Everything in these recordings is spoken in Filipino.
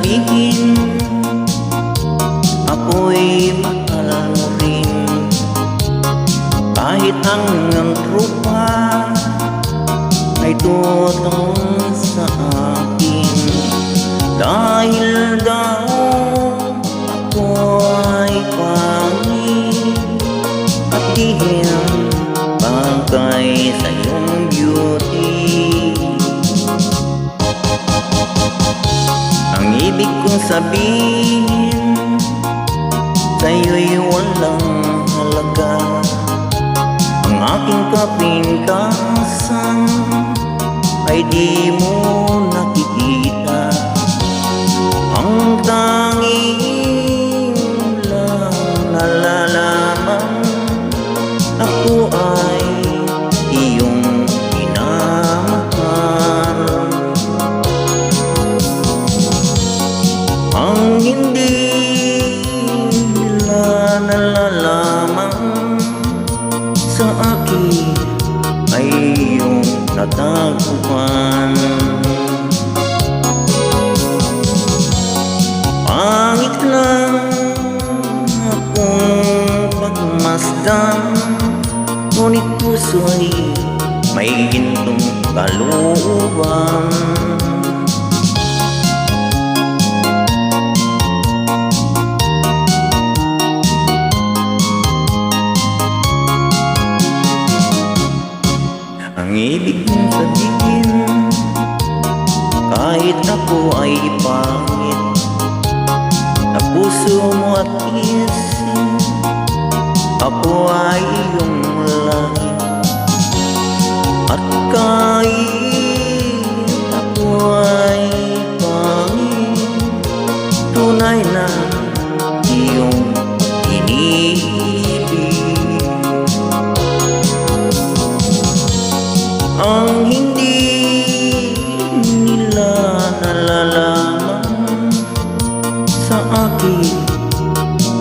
sabihin, ako'y mahal mo rin. Kahit ang trupa ay totoo sa akin, dahil daw ako ay pangit at tihim bagay sa iyong beauty. Ang ibig kong sabihin, sa'yo'y walang halaga ang aking kapintasan, ay di mo nakikita. Ang tanging lang nalalaman, ako ay iyong minamahal. Ang hindi nila nalalaman sa akin ay iyong natagpuan. Pangit lang akong pagmasdan, ngunit puso'y may gintong kalooban. Ang ibig mong sabihin, kahit ako ay pangit, sa puso mo at isip, ako ay iyong langit. At kahit ako ay pangit, tunay na iyong iniibig. Ang hindi nila nalalaman sa akin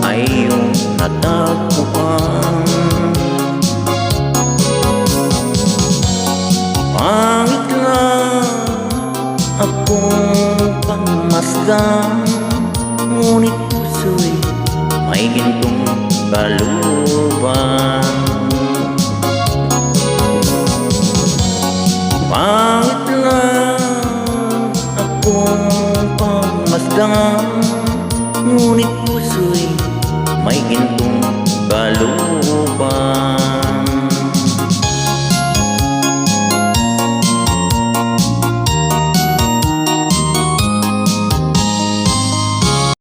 ay iyong natagpuan. Pangit lang akong pangmasdan, ngunit puso'y may gintong kalooban. Pangit lang akong pangmasdan, ngunit puso'y may gintong kalooban.